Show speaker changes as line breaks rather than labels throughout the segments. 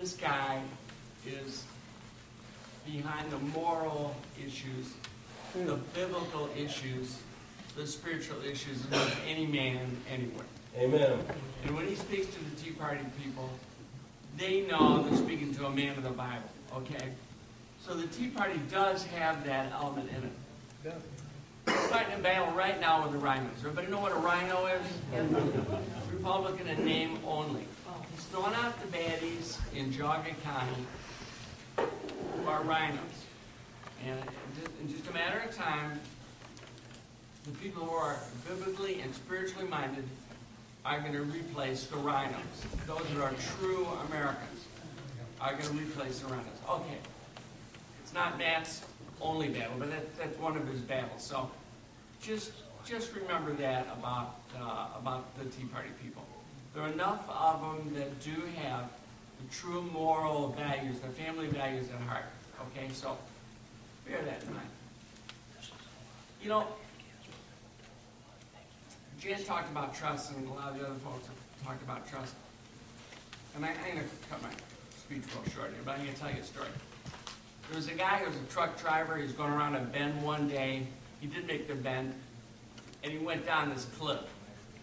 This guy is behind the moral issues, the biblical issues, the spiritual issues of any man anywhere.
Amen.
And when he speaks to the Tea Party people, they know they're speaking to a man of the Bible, okay? So the Tea Party does have that element in it.
Yeah.
We're fighting a battle right now with the rhinos. Everybody know what a rhino is? Republican in name only. He's throwing out the baddies in Geauga County who are rhinos. And in just a matter of time, the people who are biblically and spiritually minded are going to replace the rhinos. Those that are true Americans are going to replace the rhinos. Okay. It's not Matt's only battle, but that's one of his battles. So just remember that about the Tea Party people. There are enough of them that do have the true moral values, the family values at heart. Okay, so bear that in mind. You know, Jan talked about trust, and a lot of the other folks have talked about trust. And I'm going to cut my speech real short here, but I'm going to tell you a story. There was a guy who was a truck driver. He was going around a bend one day. He did make the bend, and he went down this cliff.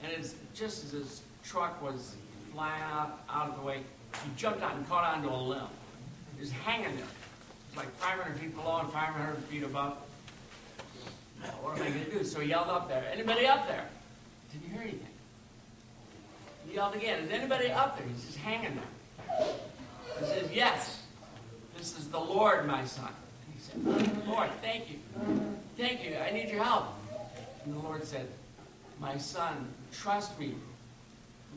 And just as his truck was flying out of the way, he jumped out and caught onto a limb. He was hanging there. It was like 500 feet below and 500 feet above. What am I going to do? So he yelled up there, "Anybody up there?" Didn't hear anything. He yelled again, "Is anybody up there?" He's just hanging there. He says, "Yes, this is the Lord, my son." And he said, "Lord, thank you. Thank you. I need your help." And the Lord said, "My son, trust me.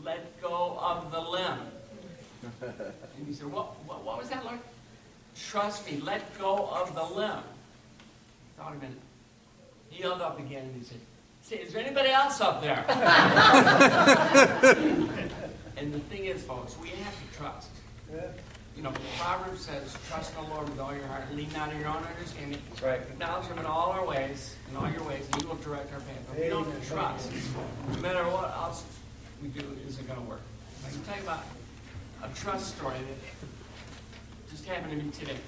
Let go of the limb." And he said, what was that, Lord? "Trust me. Let go of the limb." Thought a minute. He yelled up again and he said, "Say, is there anybody else up there?" And the thing is, folks, we have to trust. You know, Proverbs says, "Trust in the Lord with all your heart, lean not on your own understanding."
Right.
Acknowledge Him in all our ways, in all your ways, and He will direct our path. But we don't trust, no matter what else we do, isn't going to work. I can tell you about a trust story that just happened to me today.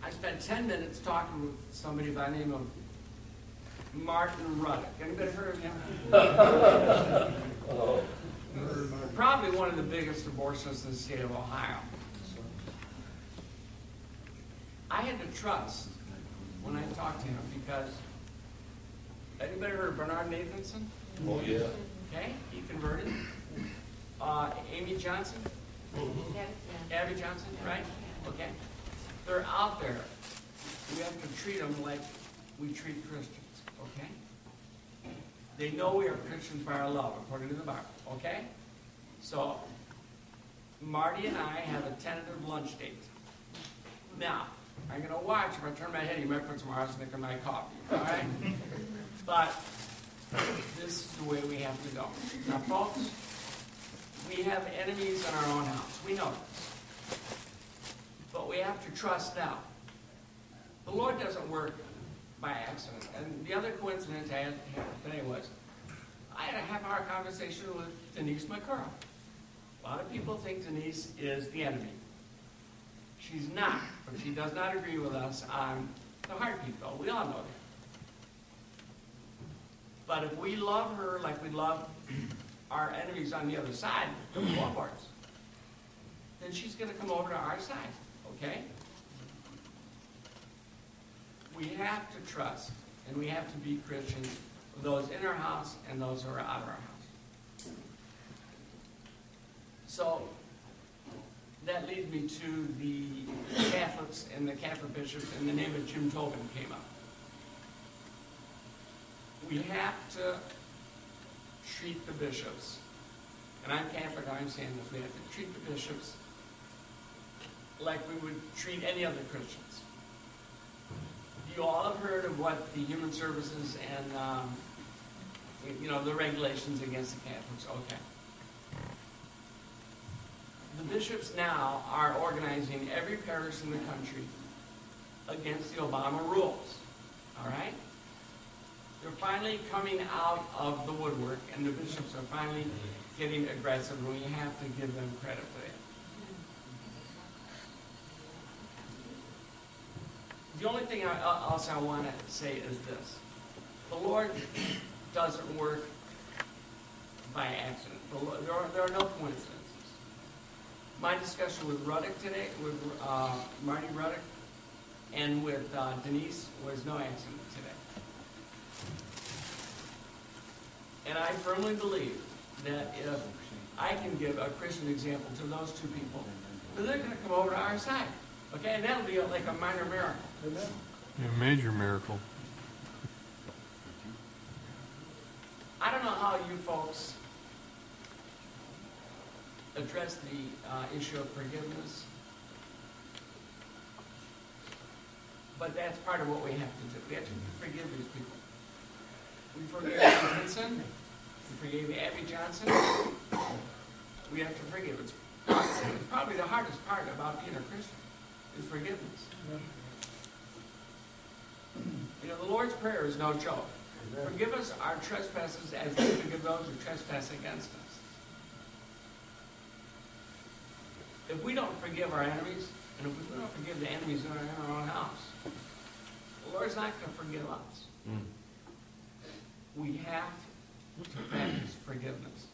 I spent 10 minutes talking with somebody by the name of Martin Ruddock. Anybody heard of him? Probably one of the biggest abortionists in the state of Ohio. I had to trust when I talked to him because, anybody heard of Bernard Nathanson?
Oh, yeah.
Okay, he converted. Amy Johnson? Abby Johnson, right? Okay. They're out there. We have to treat them like we treat Christians, okay? They know we are Christians by our love, according to the Bible, okay? So, Marty and I have a tentative lunch date. Now, I'm going to watch. If I turn my head, you might put some arsenic in my coffee, all right? But this is the way we have to go. Now, folks, we have enemies in our own house. We know this. But we have to trust now. The Lord doesn't work by accident. And the other coincidence I had today was, I had a half-hour conversation with Denise McCurl. A lot of people think Denise is the enemy. She's not, but she does not agree with us on the heartbeat, though. We all know that. But if we love her like we love our enemies on the other side, the floorboards, then she's going to come over to our side, okay? We have to trust, and we have to be Christians, those in our house and those who are out of our house. So, that leads me to the Catholics and the Catholic bishops, and the name of Jim Tobin came up. We have to treat the bishops, and I'm Catholic, I'm saying this, we have to treat the bishops like we would treat any other Christians. You all have heard of what the Human Services and, the regulations against the Catholics. Okay. The bishops now are organizing every parish in the country against the Obama rules. All right? They're finally coming out of the woodwork, and the bishops are finally getting aggressive, and we have to give them credit for that. The only thing else I want to say is this. The Lord doesn't work by accident. There are no coincidences. My discussion with Ruddick today, with Marty Ruddick, and with Denise was no accident today. And I firmly believe that if I can give a Christian example to those two people, then they're going to come over to our side. Okay, and that'll be like a minor miracle. Amen.
Yeah, major miracle.
I don't know how you folks address the issue of forgiveness, but that's part of what we have to do. We have to forgive these people. We forgave Ann Hinson. We forgave Abby Johnson. We have to forgive. It's probably the hardest part about being a Christian is forgiveness. You know, the Lord's Prayer is no joke. Forgive us our trespasses as we forgive those who trespass against us. If we don't forgive our enemies, and if we don't forgive the enemies that are in our own house, the Lord's not going to forgive us. We have to practice forgiveness.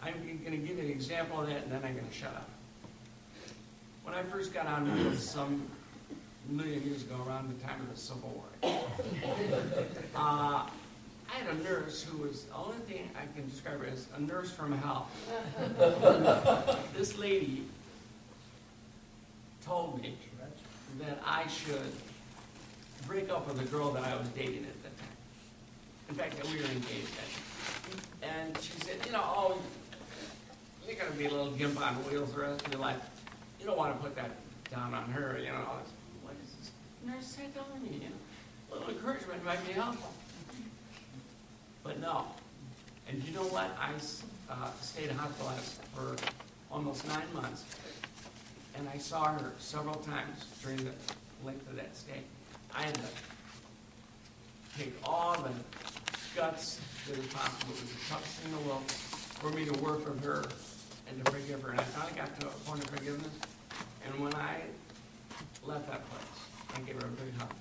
I'm going to give you an example of that, and then I'm going to shut up. When I first got on wheels some million years ago, around the time of the Civil War, I had a nurse who was, the only thing I can describe her as a nurse from hell. This lady told me that I should break up with a girl that I was dating at that time. In fact, that we were engaged then. And she said, you know, oh, you're going to be a little gimp on wheels the rest of your life. You don't want to put that down on her, you know. What is this nurse said telling me, you know? A little encouragement might be helpful. But no. And you know what? I stayed hospitalized for almost 9 months. And I saw her several times during the length of that stay. I had to take all the guts that is possible. It was the toughest thing in the world for me to work with her and to forgive her. And I finally got to a point of forgiveness. And when I left that place, I gave her a big hug.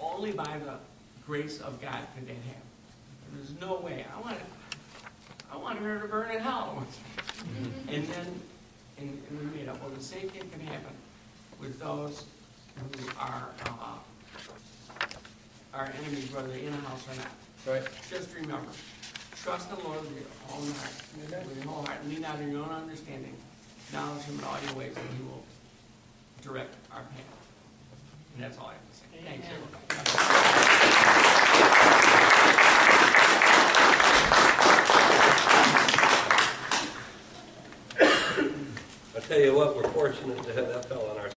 Only by the grace of God could that happen. There's no way. I wanted her to burn in hell. And then and we made up. Well, the same thing can happen with those who are our enemies, whether they're in a house or not.
Right.
Just remember, trust the Lord with your own heart, with your whole heart, and lean out on your own understanding. Acknowledge Him in all your ways, and He will direct our path. And that's all I have to say. Thanks, everybody.
I tell you what, we're fortunate to have that fellow on our